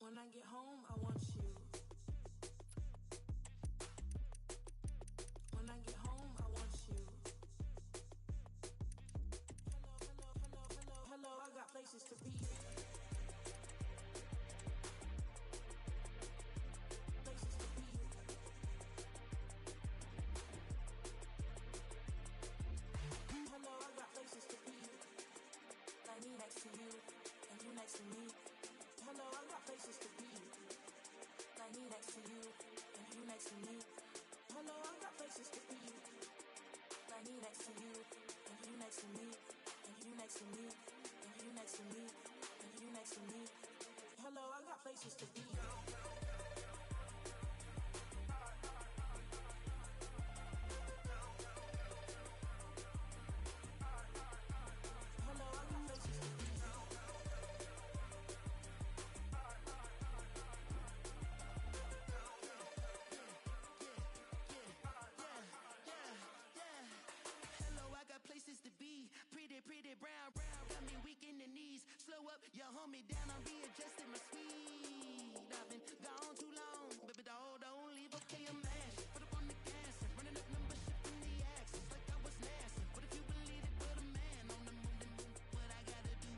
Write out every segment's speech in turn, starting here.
When I get home, I want you. When I get home, I want you. Hello, hello, hello, hello, hello, I got places to be. Places to be. Hello, I got places to be. Like me next to you, and you next to me. Hello, I got places to be. Like me next to you, and you next to me. Hello, I got places to be. Like me next to you, and you next to me, and you next to me, and you next to me, and you next to me. Hello, I got places to be. Places to be, pretty brown, got me weak in the knees. Slow up, you hold me down, I'm readjusting my speed. I've been gone too long, baby, don't leave, okay, I'm mad. Put up on the gas, running up numbers, shifting the axis like I was NASA. What if you believe it, but a man on the move, what I gotta do?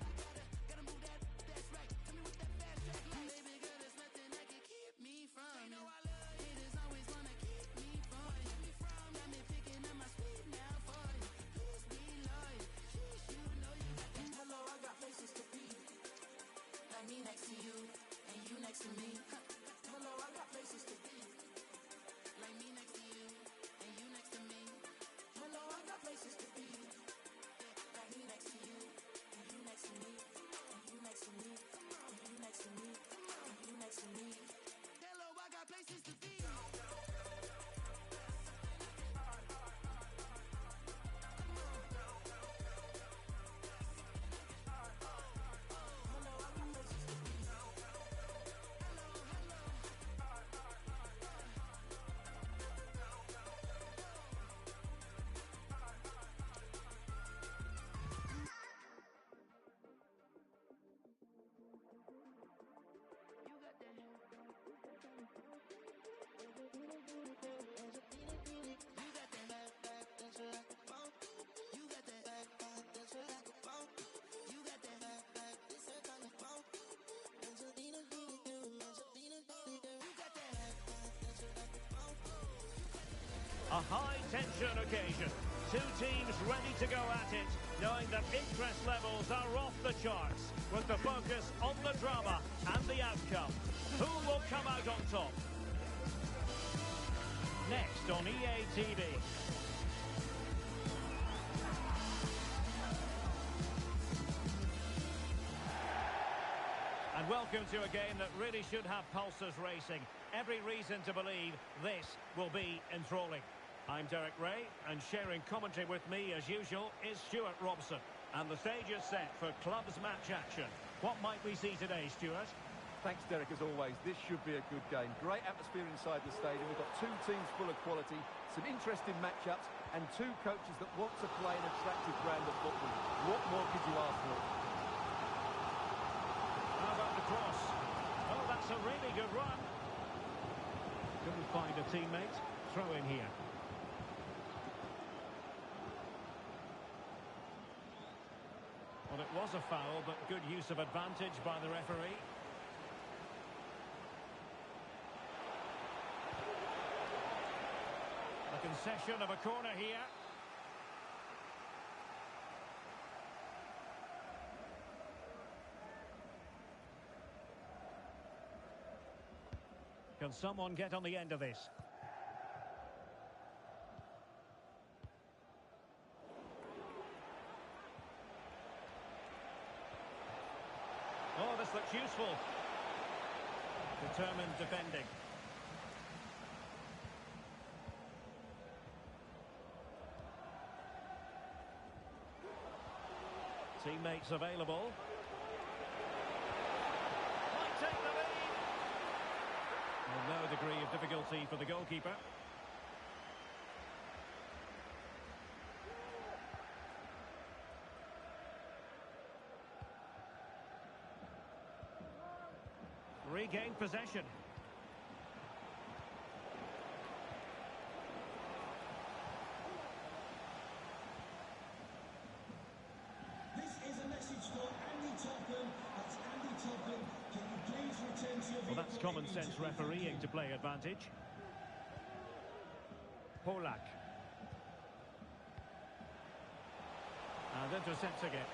Gotta move that's right. Tell me what that fast track like. Baby girl, there's nothing that can keep me from. You know I love you. Haters always wanna keep me from. Got me picking up my speed now for you. Hello, I got places to be. Like me next to you, and you next to me. Hello, I got places to be. Like me next to you, and you next to me. Hello, I got places to be. Like me next to you, and you next to me, and you next to me, and you next to me, and you next to me. Hello, I got places to be. A high-tension occasion. Two teams ready to go at it, knowing that interest levels are off the charts, with the focus on the drama and the outcome. Who will come out on top? Next on EA TV. And welcome to a game that really should have pulses racing. Every reason to believe this will be enthralling. I'm Derek Ray, and sharing commentary with me, as usual, is Stuart Robson. And the stage is set for clubs match action. What might we see today, Stuart? Thanks, Derek, as always. This should be a good game. Great atmosphere inside the stadium. We've got two teams full of quality, some interesting matchups, and two coaches that want to play an attractive brand of football. What more could you ask for? How about the cross? Oh, that's a really good run. Couldn't find a teammate. Throw in here. Well, it was a foul, but good use of advantage by the referee. A concession of a corner here. Can someone get on the end of this? Oh, this looks useful. Determined defending. Teammates available. Might take the lead. Well, no degree of difficulty for the goalkeeper. Regained possession. This is a message for Andy Topham. That's Andy Topham. Can you please return to your Well, that's vehicle common sense immediately? refereeing to play advantage. Polak. And intercepting it.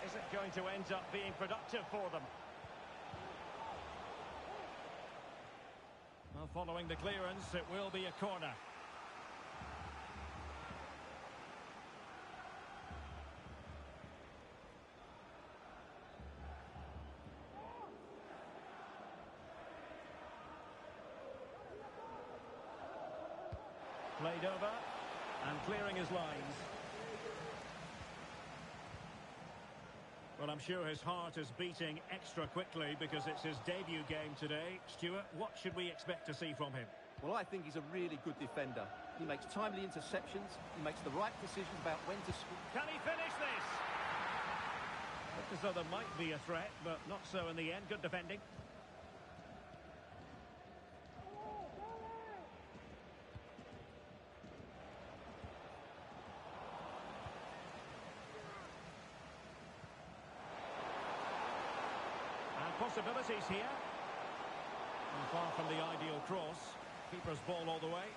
Is it going to end up being productive for them? Well, following the clearance, it will be a corner. Played over and clearing his lines. Well, I'm sure his heart is beating extra quickly because it's his debut game today. Stuart, what should we expect to see from him? Well, I think he's a really good defender. He makes timely interceptions. He makes the right decisions about when to score. Can he finish this? Looked as though there might be a threat, but not so in the end. Good defending. Possibilities here. And far from the ideal cross. Keeper's ball all the way.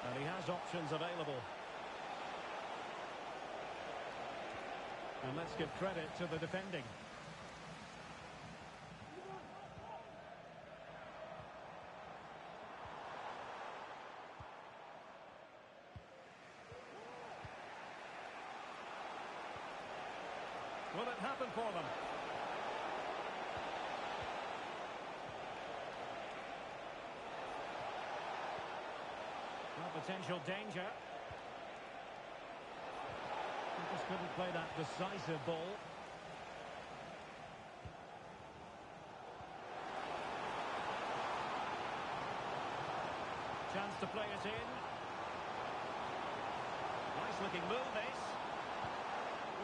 And he has options available. And let's give credit to the defending. Will it happen for them? Well, potential danger. He just couldn't play that decisive ball. Chance to play it in. Nice looking move this.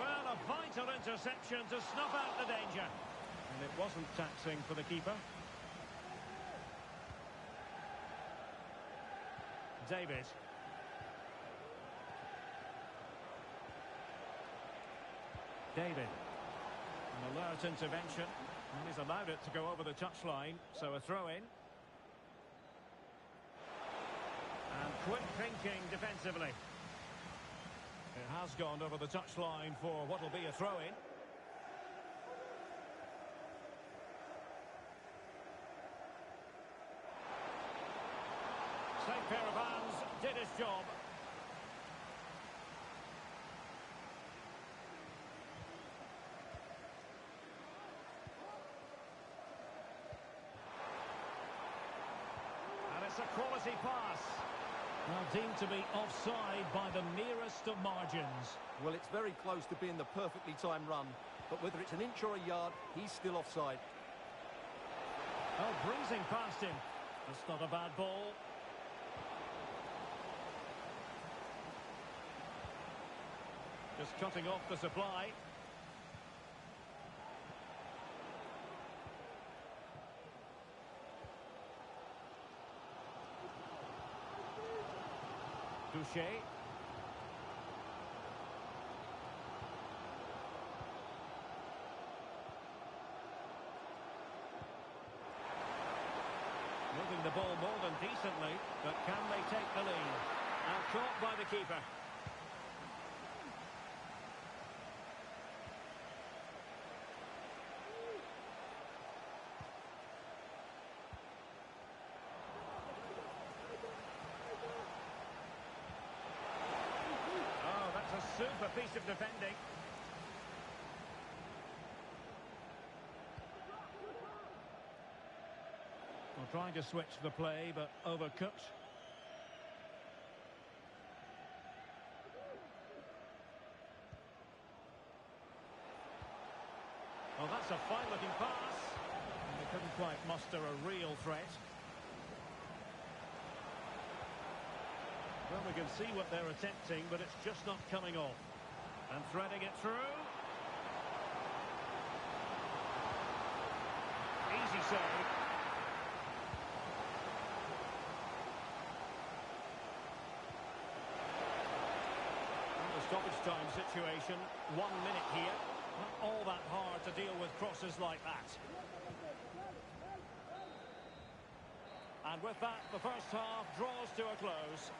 Well, a vital interception to snuff out the danger. And it wasn't taxing for the keeper. David. David. An alert intervention. And he's allowed it to go over the touchline. So a throw-in. And quick thinking defensively. It has gone over the touchline for what will be a throw-in. Safe pair of hands, did his job. And it's a quality pass. Well, deemed to be offside by the merest of margins. Well, it's very close to being the perfectly timed run. But whether it's an inch or a yard, he's still offside. Oh, breezing past him. That's not a bad ball. Just cutting off the supply. Touché. Moving the ball more than decently, but can they take the lead? And caught by the keeper. Super piece of defending. Well, trying to switch the play, but overcooked. Well, that's a fine-looking pass. And they couldn't quite muster a real threat. Well, we can see what they're attempting, but it's just not coming off. And threading it through. stoppage time situation. 1 minute here. Not all that hard to deal with crosses like that. And with that, the first half draws to a close.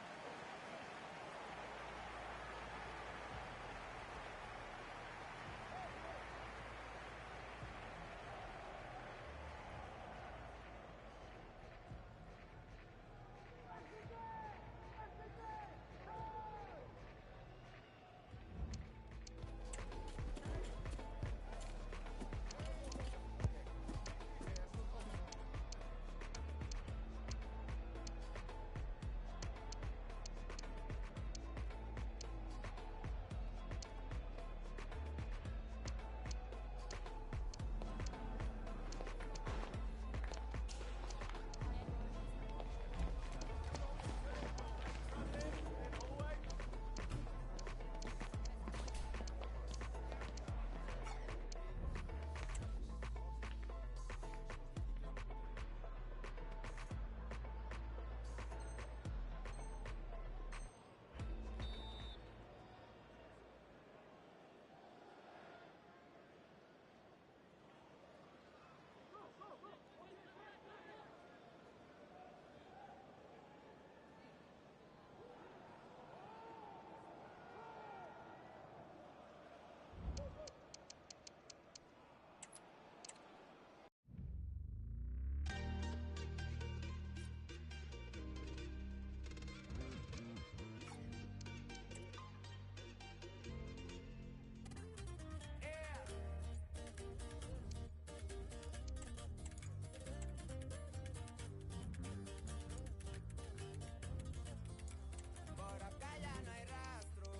Por acá ya no hay rastro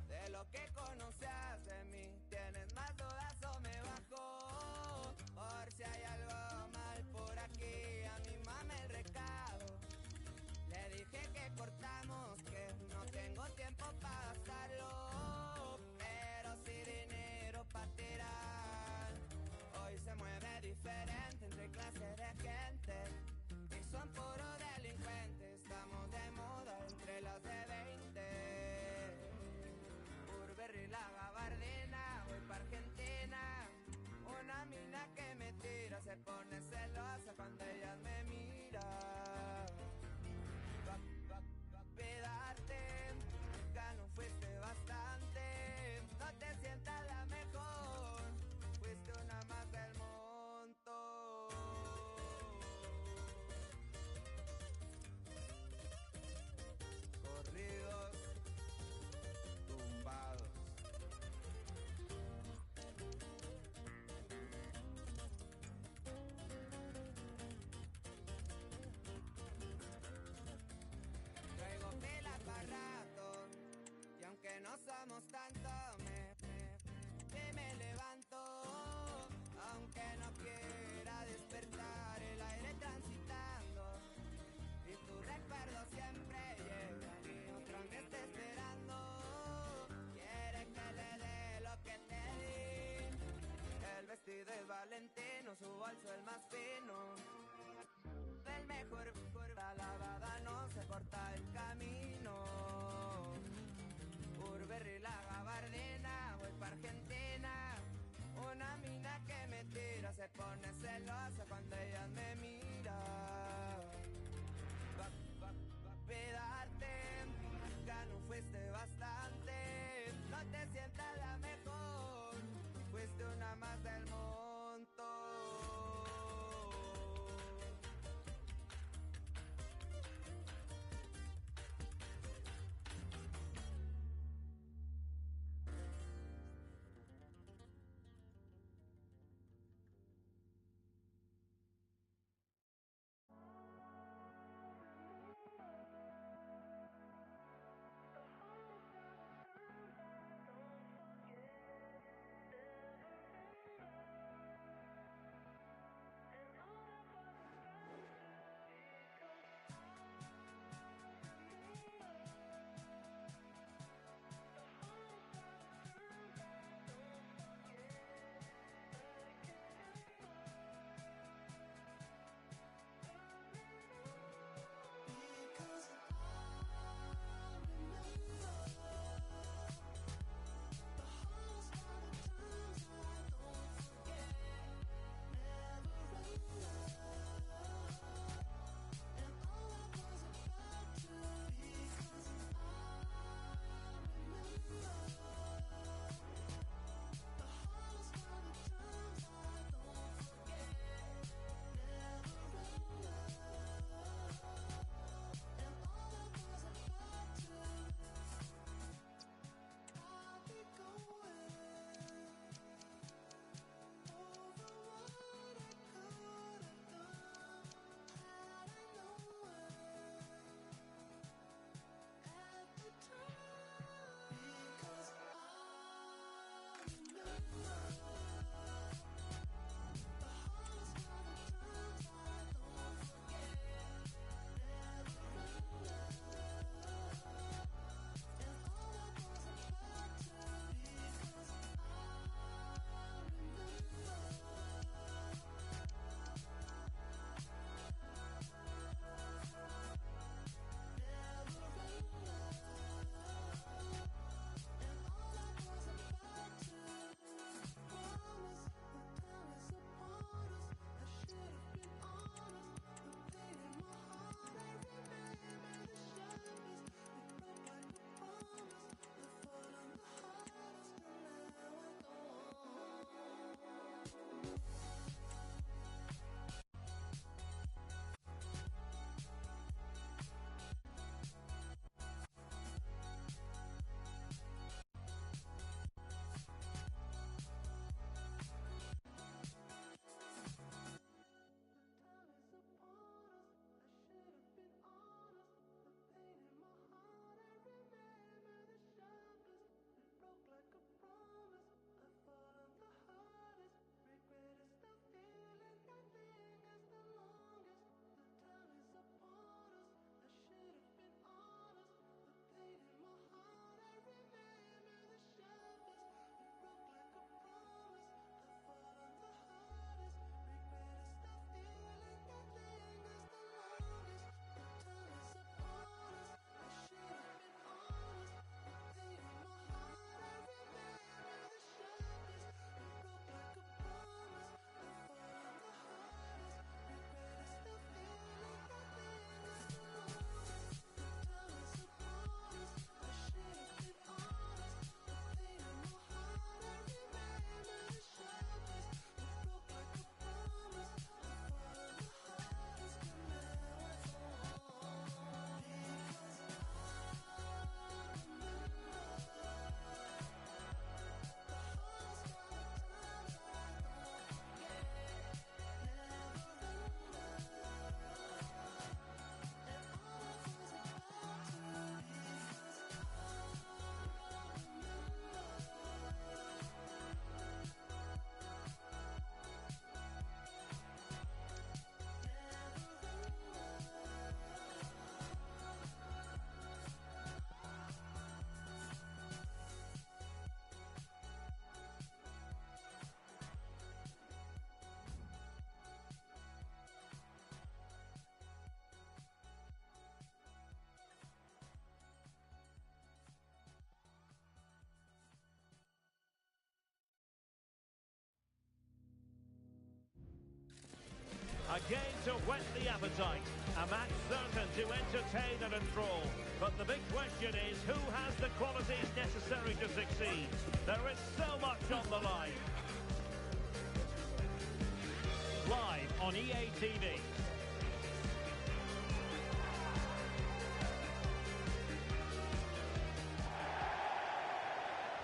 de lo que conocías de mí. ¿Tienes más dudas o me bajo? Por si hay algo mal por aquí, a mi mame el recado. Le dije que cortamos, que no tengo tiempo para gastarlo, pero sí dinero para tirar. Hoy se mueve diferente entre clases de gente y son puros delincuentes. Estamos de moda entre las de 20. Burberry, la gabardina, voy pa' Argentina. Una mina que me tira, se pone celosa cuando ella me mira. Cuidarte, nunca no fuiste bastante. No te sientas la mejor, fuiste una más del montón. Corridos, tumbados. Traigo pila pa' rato, y aunque no somos tanto, me levanto. Aunque no quiera despertar, el aire transitando, y tu recuerdo siempre llega y otra me está esperando. Quiere que le dé lo que te di. El vestido es Valentino, su bolso el más fino. El mejor curva lavada no se corta el camino. Burberry, la gabardina, voy pa' Argentina. Una mina que me tira, se pone celosa cuando ella me mira. Cuidarte, nunca no fuiste bastante. No te sientas la mejor, fuiste una más del montón. to whet the appetite. A match certain to entertain and enthrall. But the big question is, who has the qualities necessary to succeed? There is so much on the line. Live on EA TV.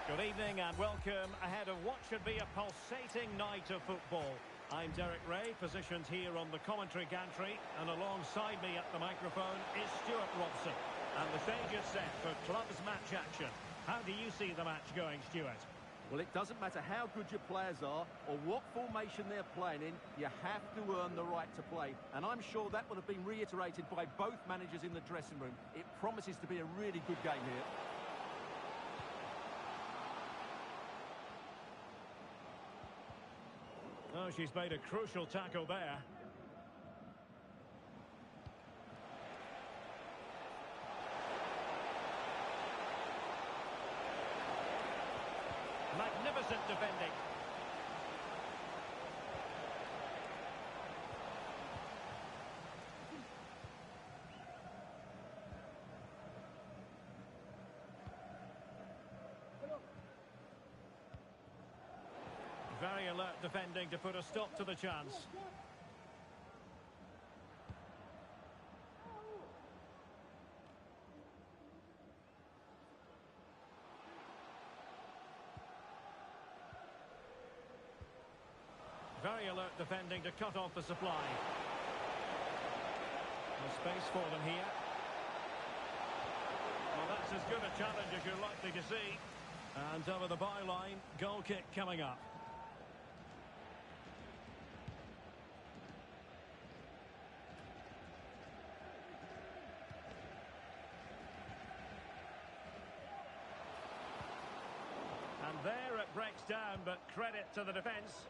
Good evening and welcome ahead of what should be a pulsating night of football. I'm Derek Ray, positioned here on the commentary gantry, and alongside me at the microphone is Stuart Robson. And the stage is set for clubs match action. How do you see the match going, Stuart? Well, it doesn't matter how good your players are or what formation they're playing in, you have to earn the right to play. And I'm sure that would have been reiterated by both managers in the dressing room. It promises to be a really good game here. Oh, she's made a crucial tackle there. Magnificent defending. Very alert defending to put a stop to the chance. Very alert defending to cut off the supply. No space for them here. Well, that's as good a challenge as you're likely to see. And over the byline, goal kick coming up. And there it breaks down, but credit to the defence.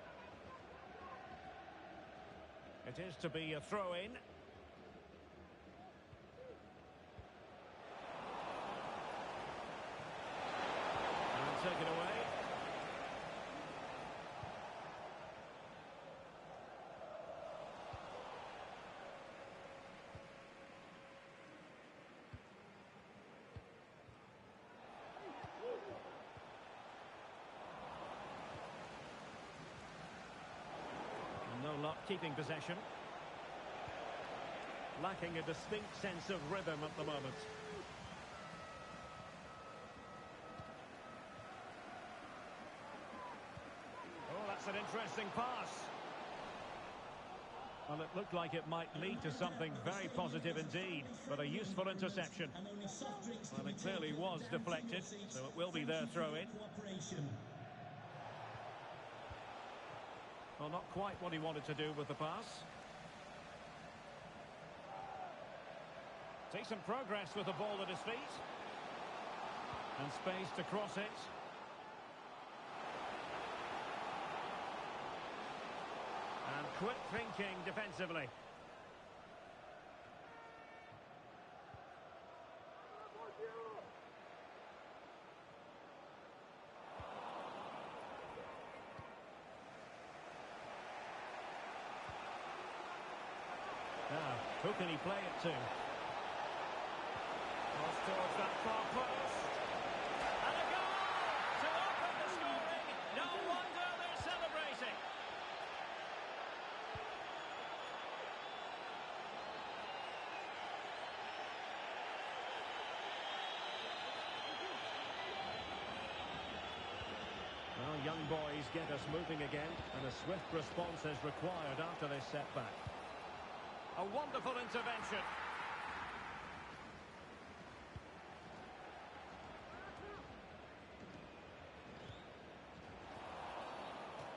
It is to be a throw-in. And taken away. No luck keeping possession. Lacking a distinct sense of rhythm at the moment. Oh, that's an interesting pass. Well, it looked like it might lead to something very positive indeed, but a useful interception. Well, it clearly was deflected, so it will be their throw-in. Well, not quite what he wanted to do with the pass. Takes some progress with the ball at his feet. And space to cross it. And quick thinking defensively. Now, who can he play it to? Cross towards that far post. And a goal to open the scoring. No wonder they're celebrating. Well, young boys get us moving again, and a swift response is required after this setback. A wonderful intervention.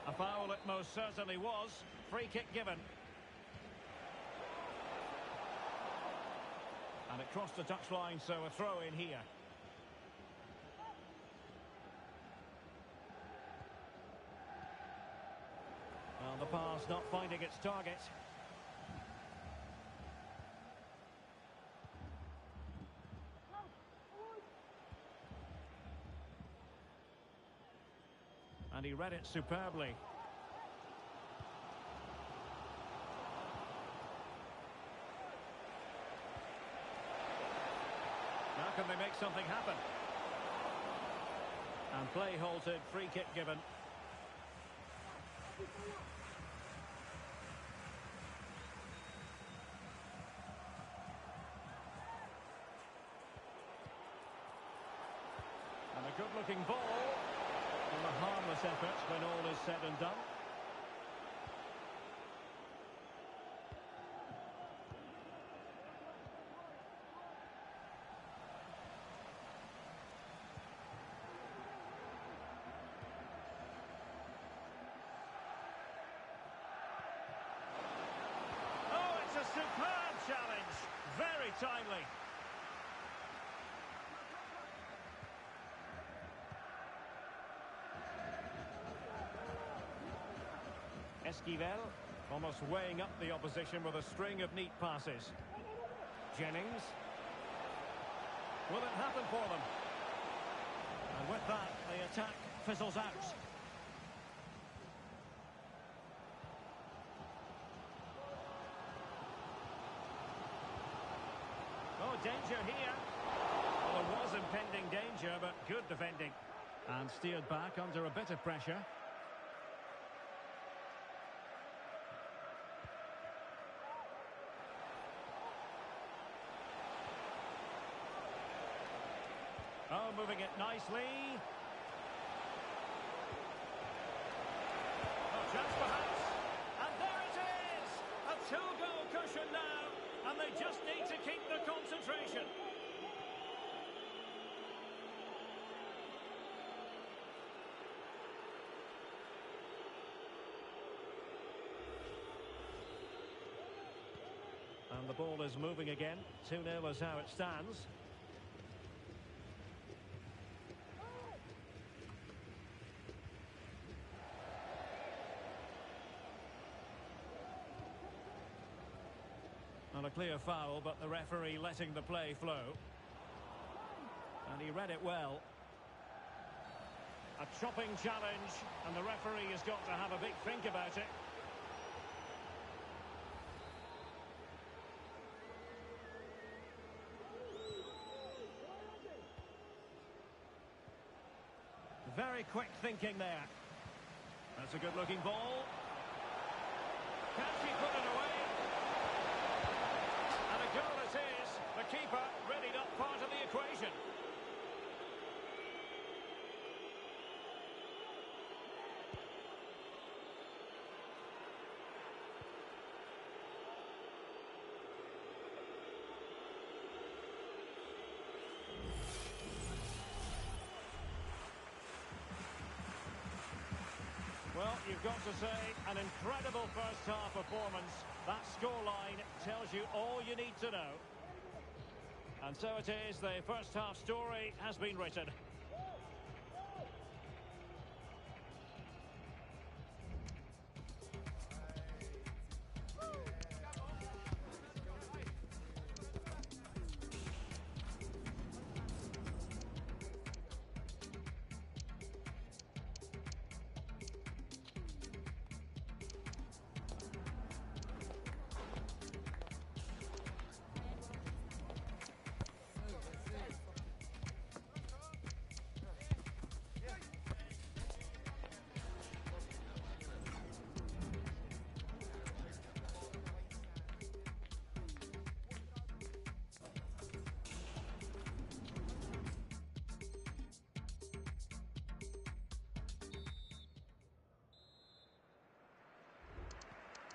A foul it most certainly was. Free kick given. And it crossed the touchline, so a throw in here. Well, the pass not finding its target. And he read it superbly. something happen. And play halted, free kick given. And a good-looking ball. And a harmless effort when all is said and done. Oh, it's a superb challenge. Very timely. Esquivel, almost weighing up the opposition with a string of neat passes. Jennings. Will it happen for them? And with that, the attack fizzles out. Oh, danger here. Well, there was impending danger, but good defending. And steered back under a bit of pressure. Oh, moving it nicely. Oh, chance perhaps. And there it is! A two-goal cushion now. And they just need to keep the concentration. And the ball is moving again. 2-0 is how it stands. Not a clear foul, but the referee letting the play flow. And he read it well. A chopping challenge, and the referee has got to have a big think about it. Very quick thinking there. That's a good-looking ball. Can she put it away? And a goal it is. The keeper really not part of the equation. Well, you've got to say, an incredible first-half performance. That scoreline tells you all you need to know. And so it is, the first-half story has been written.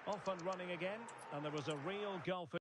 Off and running again, and there was a real goal for...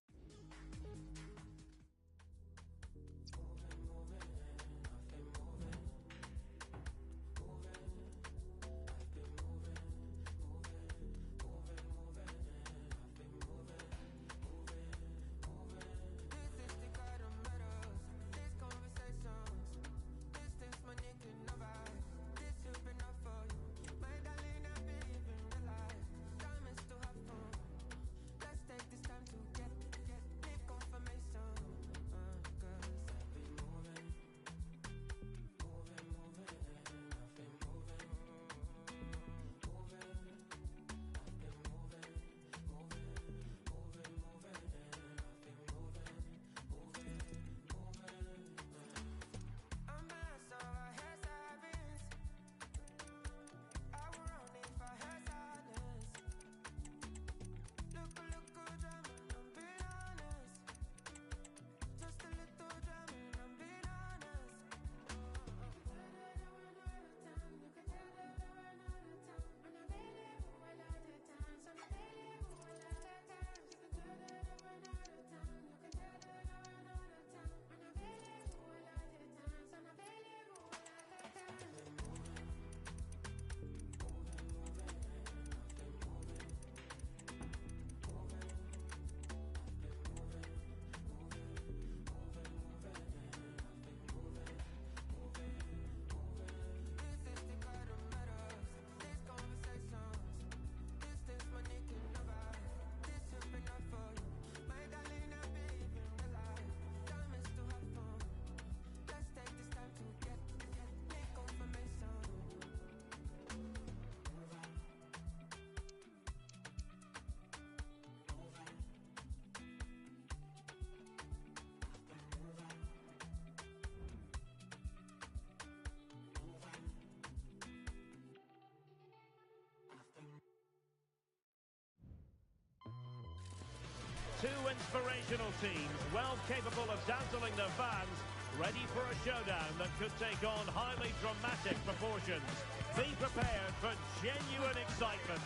inspirational teams, well capable of dazzling their fans, ready for a showdown that could take on highly dramatic proportions. Be prepared for genuine excitement.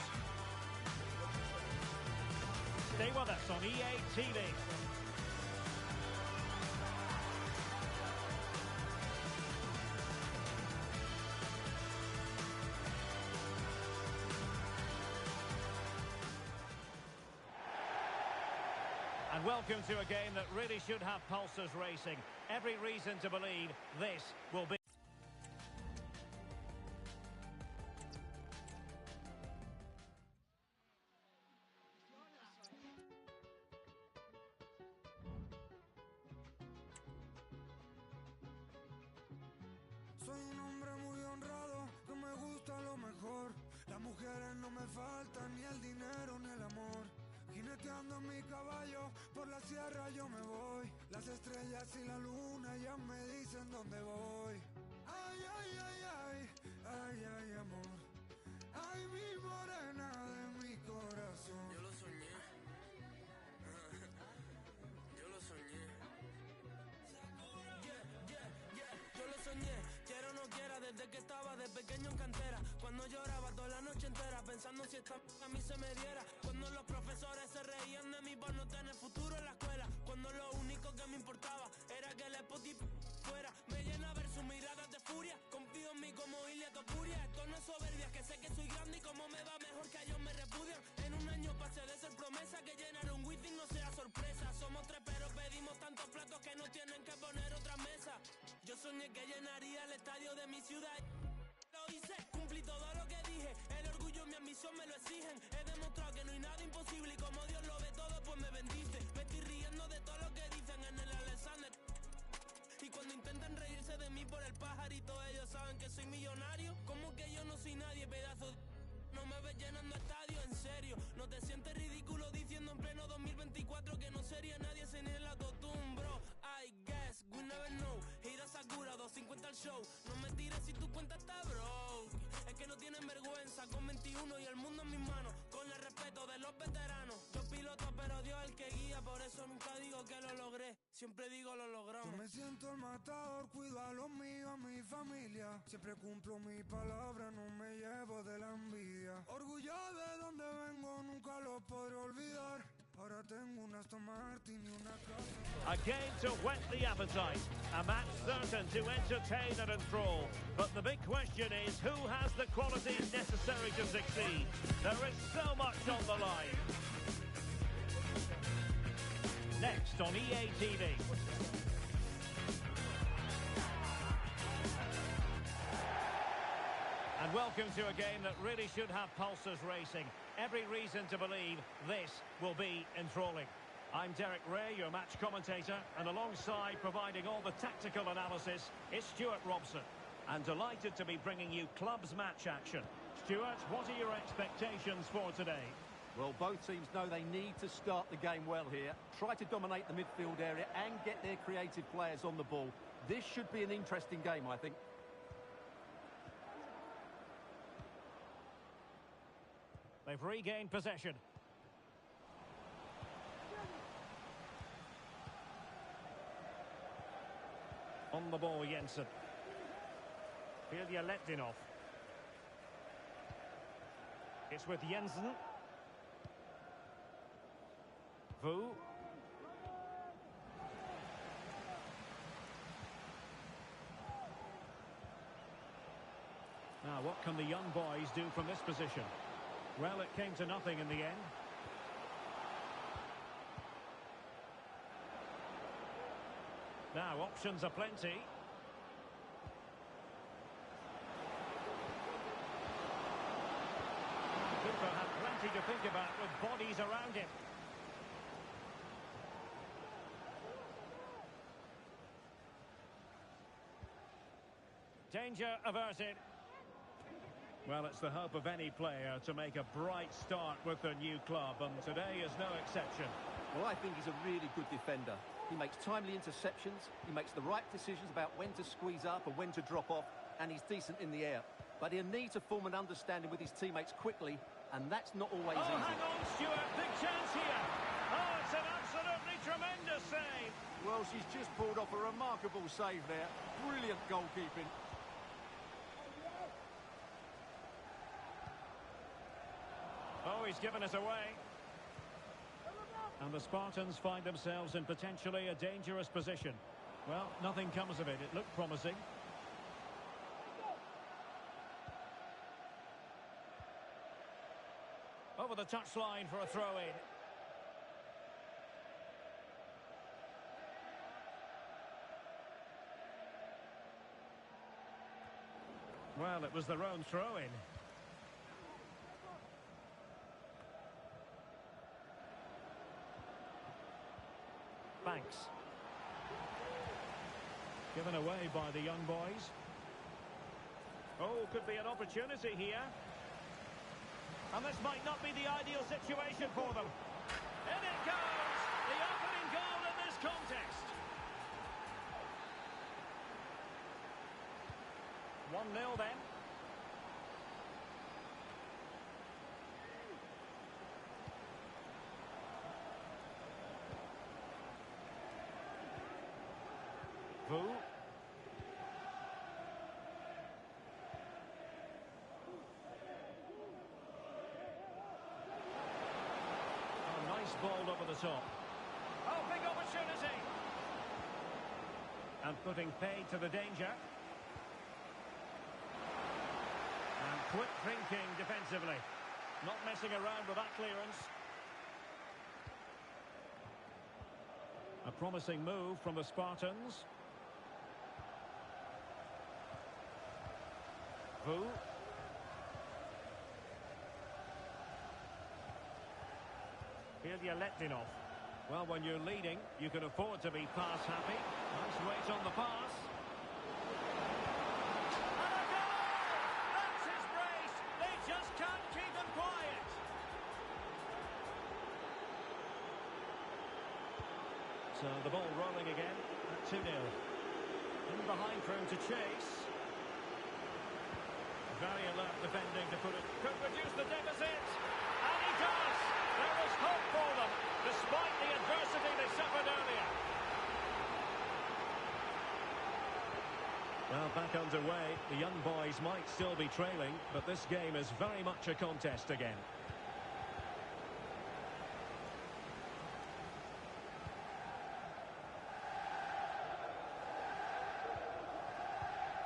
Stay with us on EA TV. And welcome to a game that really should have pulses racing. Every reason to believe this will be... Soy un hombre muy honrado, que me gusta lo mejor. Las mujeres no me faltan, ni el dinero ni el amor. Jineteando en mi caballo, por la sierra yo me voy. Las estrellas y la luna ya me dicen dónde voy. Ay, ay, ay, ay, ay, ay, amor. Ay, mi morena de mi corazón. Yo lo soñé. Yo lo soñé. Yo lo soñé, quiera o no quiera, desde que estaba de pequeño en cantera. Cuando lloraba toda la noche entera, pensando si esta a mí se me diera. Cuando los profesores se reían de mí por no tener futuro en la escuela. Cuando lo único que me importaba era que el Spotify fuera. Me llena ver sus miradas de furia, confío en mí como Ilia Topuria. Esto no es soberbia, que sé que soy grande y como me va mejor que ellos me repudian. En un año pasé de ser promesa, que llenar un wifi no sea sorpresa. Somos tres pero pedimos tantos platos que no tienen que poner otra mesa. Yo soñé que llenaría el estadio de mi ciudad. Lo hice, cumplí todo lo que dije. El orgullo y mi ambición me lo exigen. He demostrado que no hay nada imposible y como Dios lo ve todo, pues me bendice. Me estoy riendo de todo lo que dicen en el Alexander. Y cuando intentan reírse de mí por el pajarito, ellos saben que soy millonario. Como que yo no soy nadie, pedazo de... No me ves llenando estadio, en serio. No te sientes ridículo diciendo en pleno 2024 que no sería nadie sin el autotune, bro. I guess, we never know. Hira Sakura, 250 al show. No me tires si tu cuenta está broke. Es que no tienen vergüenza con 21 y el mundo en mis manos. Con el respeto de los veteranos. Yo piloto pero Dios el que guía. Por eso nunca digo que lo logré. Siempre digo lo logramos. Yo me siento el matador, cuido a los míos, a mi familia. Siempre cumplo mi palabra, no me llevo de la envidia. Orgullo de donde vengo, nunca lo podré olvidar. Ahora tengo un Aston Martin y una casa. A game to whet the appetite, a match certain to entertain and enthrall. But the big question is, who has the qualities necessary to succeed? There is so much on the line. Next on EA TV. And welcome to a game that really should have pulses racing. Every reason to believe this will be enthralling. I'm Derek Ray, your match commentator, and alongside providing all the tactical analysis is Stuart Robson. And delighted to be bringing you clubs match action. Stuart, what are your expectations for today? Well, both teams know they need to start the game well here. Try to dominate the midfield area and get their creative players on the ball. This should be an interesting game, I think. They've regained possession. On the ball, Jensen. Ilya Letdinov. It's with Jensen. Vu. Now, what can the young boys do from this position? Well, it came to nothing in the end. Now, options are plenty. Keeper had plenty to think about with bodies around him. Danger averted. Well, it's the hope of any player to make a bright start with their new club, and today is no exception. Well, I think he's a really good defender. He makes timely interceptions, he makes the right decisions about when to squeeze up and when to drop off, and he's decent in the air. But he'll need to form an understanding with his teammates quickly and that's not always Oh, easy. hang on, Stuart. Big chance here. Oh, it's an absolutely tremendous save. Well, she's just pulled off a remarkable save there. Brilliant goalkeeping. Oh, he's given it away. And the Spartans find themselves in potentially a dangerous position. Well, nothing comes of it. It looked promising. Over the touchline for a throw-in. Well, it was their own throw-in. Banks. Given away by the young boys. Oh, could be an opportunity here. And this might not be the ideal situation for them. In it goes! The opening goal in this contest. 1-0 then. Vu. Nice ball over the top. Oh, big opportunity. And putting paid to the danger. And quick thinking defensively. Not messing around with that clearance. A promising move from the Spartans. Vu. Letdinov. Well, when you're leading, you can afford to be pass happy. Nice weight on the pass. And a goal! That's his brace. They just can't keep him quiet. So the ball rolling again at 2-0. In behind for him to chase. Very alert defending to put it. Could reduce the deficit. And he does. There is hope for them, despite the adversity they suffered earlier. Well, back underway. The young boys might still be trailing, but this game is very much a contest again.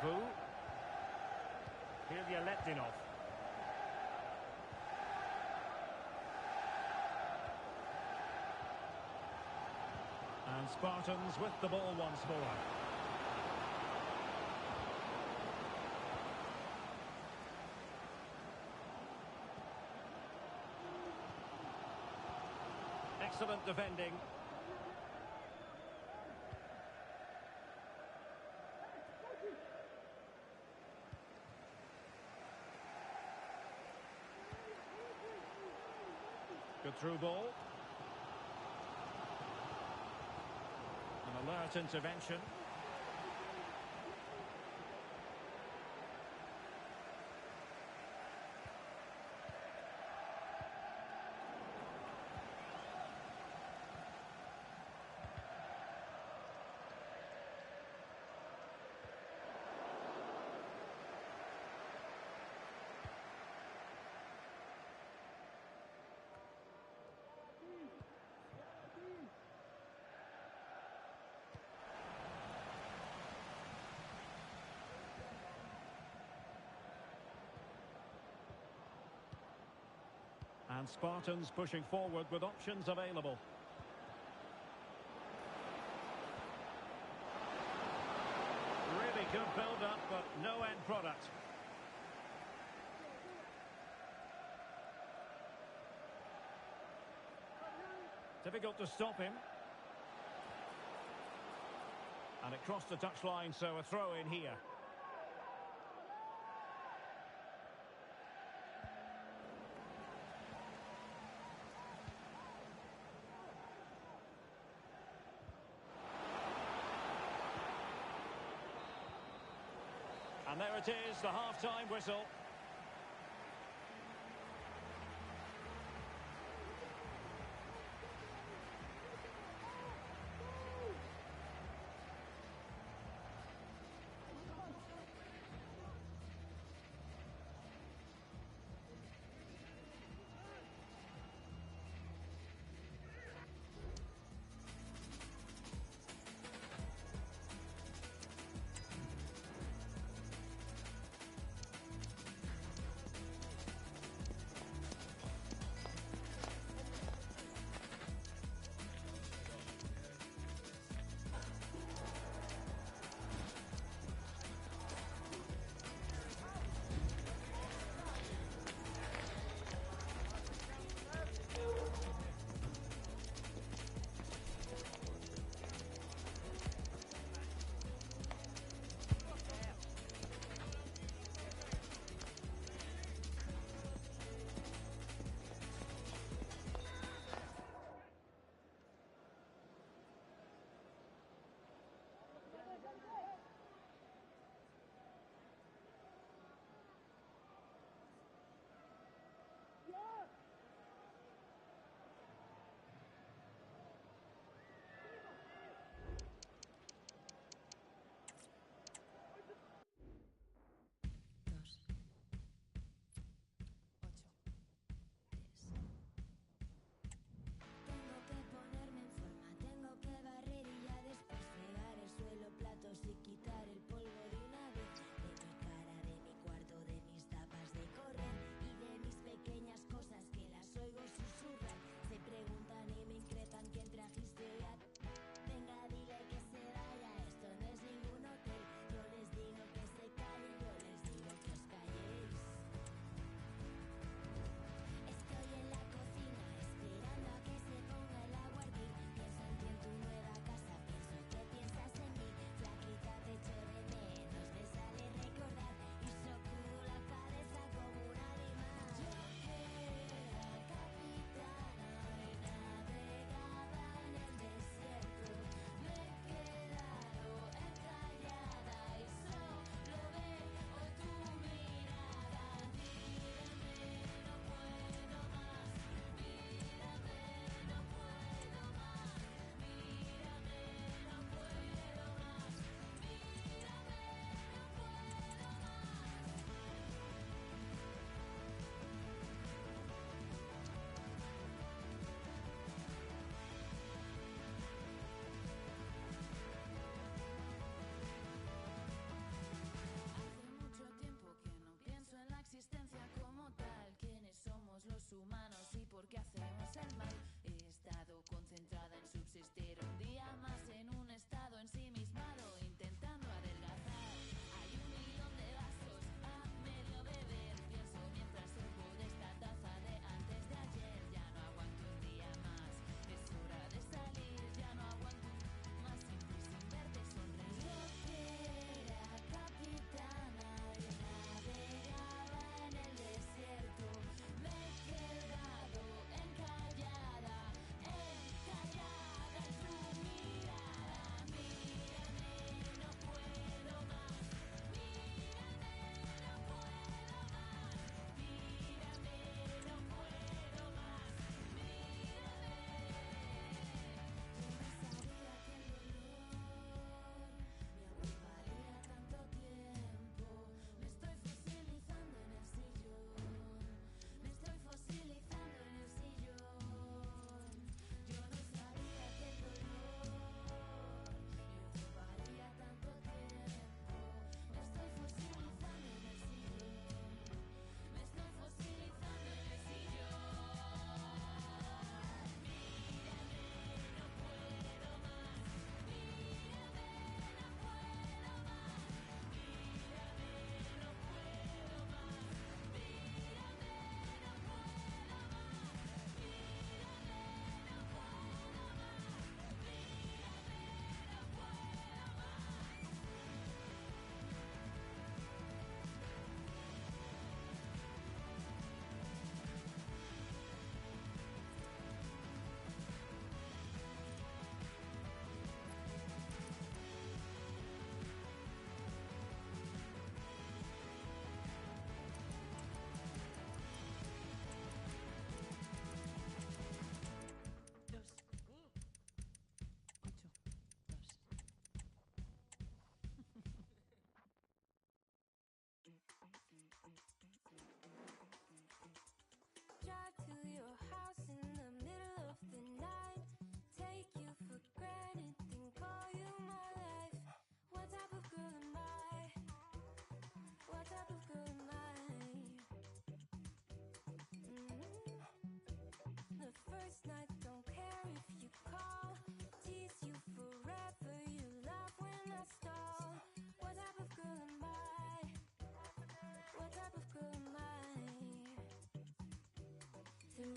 Vu. Letdinov. And Spartans with the ball once more. Excellent defending. Good through ball. An alert intervention. And Spartans pushing forward with options available. Really good build-up, but no end product. Difficult to stop him. And it crossed the touchline, so a throw in here. And there it is, the half-time whistle.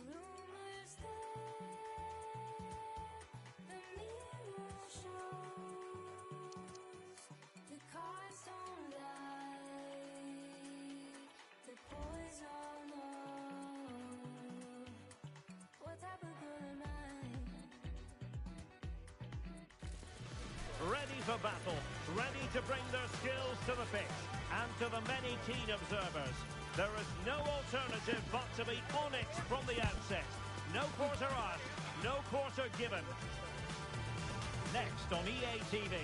rumors there, the mirror shows the cards don't lie, the poison know. What type of girl am I? Ready for battle, ready to bring their skills to the pitch, and to the many keen observers, there is no alternative but to be on it from the outset. No quarter asked, no quarter given. Next on EA TV.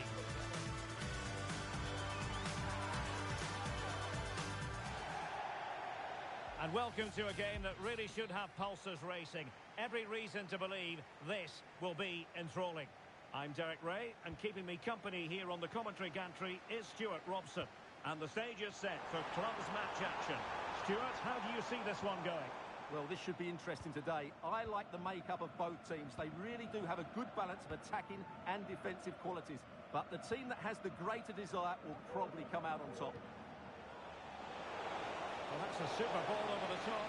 And welcome to a game that really should have pulses racing. Every reason to believe this will be enthralling. I'm Derek Ray, and keeping me company here on the commentary gantry is Stuart Robson. And the stage is set for clubs match action. Stuart, how do you see this one going? Well, this should be interesting today. I like the makeup of both teams. They really do have a good balance of attacking and defensive qualities. But the team that has the greater desire will probably come out on top. Well, that's a super ball over the top.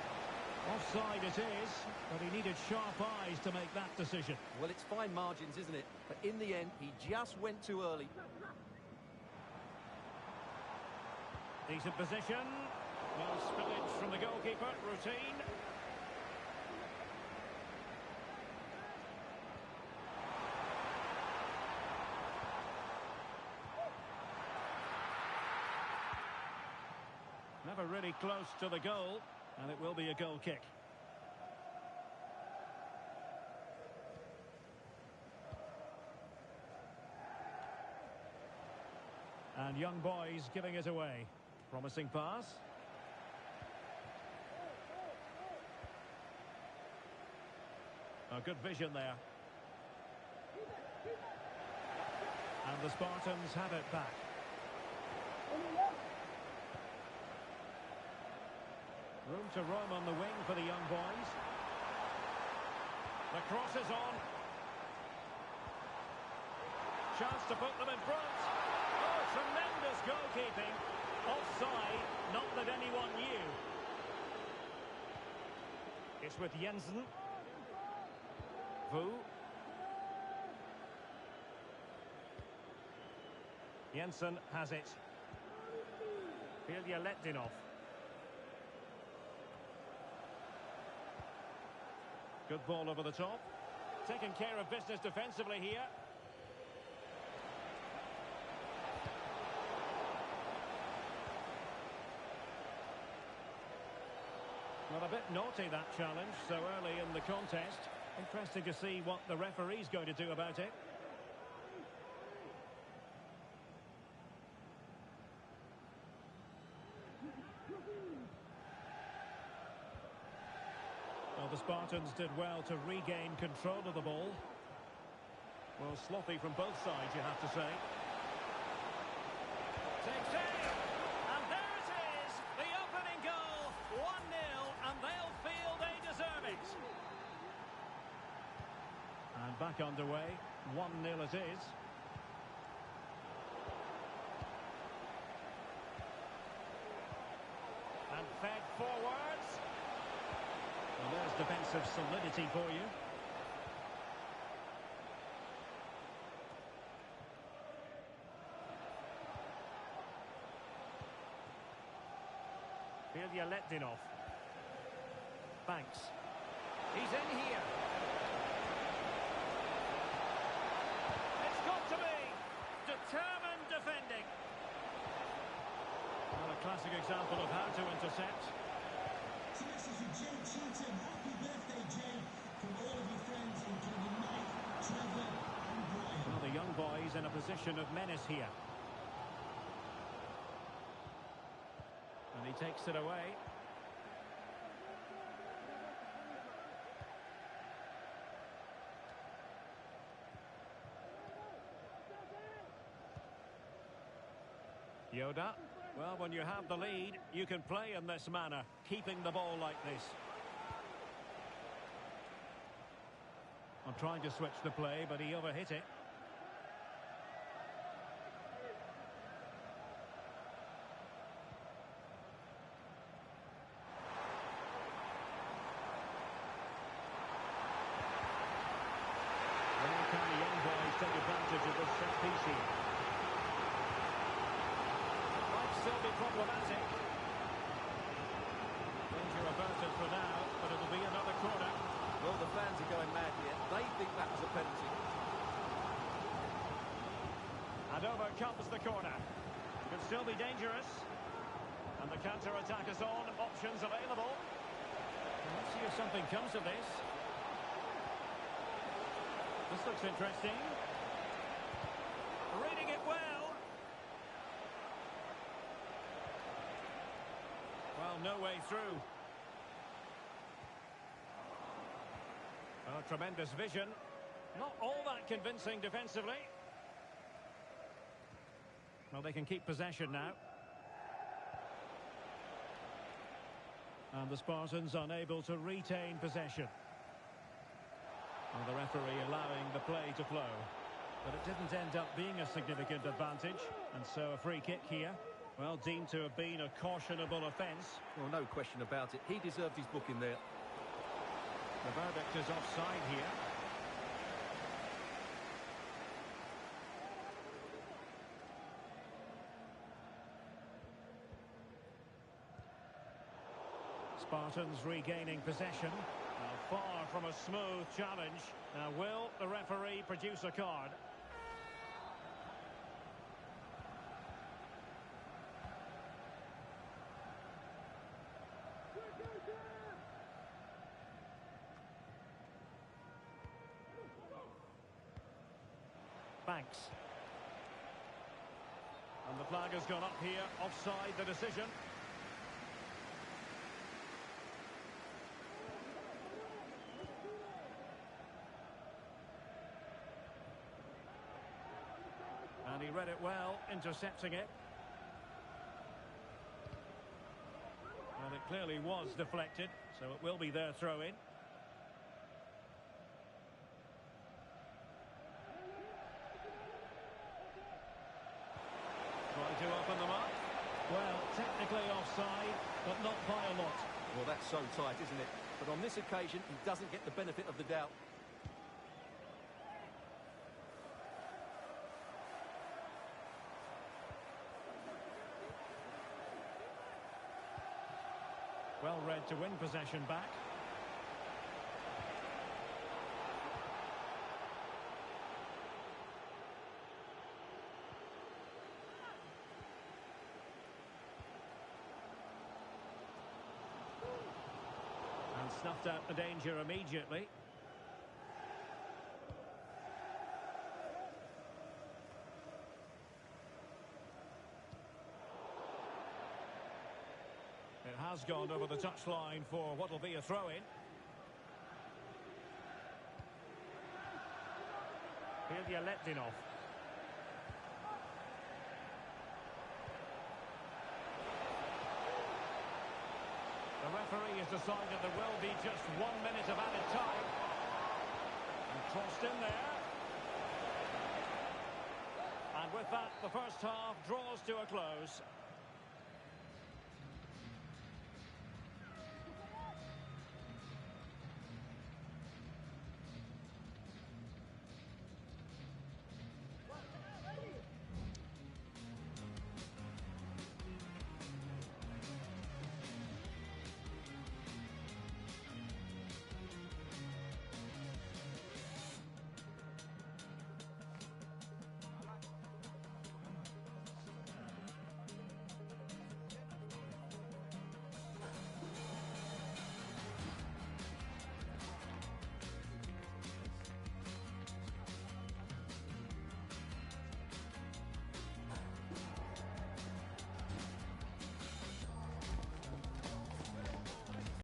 Offside it is, but he needed sharp eyes to make that decision. Well, it's fine margins, isn't it? But in the end, he just went too early. Decent position. Well, spillage from the goalkeeper. Routine. Never really close to the goal, and it will be a goal kick. And young boys giving it away. Promising pass. A good vision there. And the Spartans have it back. Room to roam on the wing for the young boys. The cross is on. Chance to put them in front. Oh, tremendous goalkeeping. Offside, not that anyone knew. It's with Jensen. Vu. Jensen has it. Letdinov. Good ball over the top. Taking care of business defensively here. Well, a bit naughty, that challenge, so early in the contest. Interesting to see what the referee's going to do about it. Well, the Spartans did well to regain control of the ball. Well, sloppy from both sides, you have to say. Takes aim! And there it is! The opening goal! 1-0, and they'll feel they deserve it. And back underway. 1-0 it is. And fed forwards. Well, there's defensive solidity for you. Letdinov. Banks. He's in here. It's got to be. Determined defending. Well, a classic example of how to intercept. So this is for Jay Cheatham. Happy birthday, Jay, from all of your friends, including Mike, Trevor, and Brian. Well, the young boys in a position of menace here. And he takes it away. Yoda. Well, when you have the lead, you can play in this manner, keeping the ball like this. I'm trying to switch the play, but he overhit it. take advantage of this set piece here. Might still be problematic. Danger averted for now, but it'll be another corner. Well, the fans are going mad here. They think that was a penalty. And over comes the corner. Could still be dangerous. And the counter-attack is on. Options available. Let's see if something comes of this. This looks interesting. Reading it well. Well, no way through. Oh, tremendous vision. Not all that convincing defensively. Well, they can keep possession now. And the Spartans unable to retain possession. And the referee allowing the play to flow. But it didn't end up being a significant advantage. And so a free kick here. Well, deemed to have been a cautionable offence. Well, no question about it. He deserved his booking there. The verdict is offside here. Spartans regaining possession. Now far from a smooth challenge. Now will the referee produce a card? Banks. And the flag has gone up here. Offside the decision. And he read it well, intercepting it. And it clearly was deflected, so it will be their throw-in. Trying to open them up. Well, technically offside, but not by a lot. Well, that's so tight, isn't it? But on this occasion, he doesn't get the benefit of the doubt. Well read to win possession back. And snuffed out the danger immediately. It has gone over the touchline for what will be a throw-in. Ilya Letdinov. The referee has decided there will be just 1 minute of added time. And crossed in there. And with that, the first half draws to a close.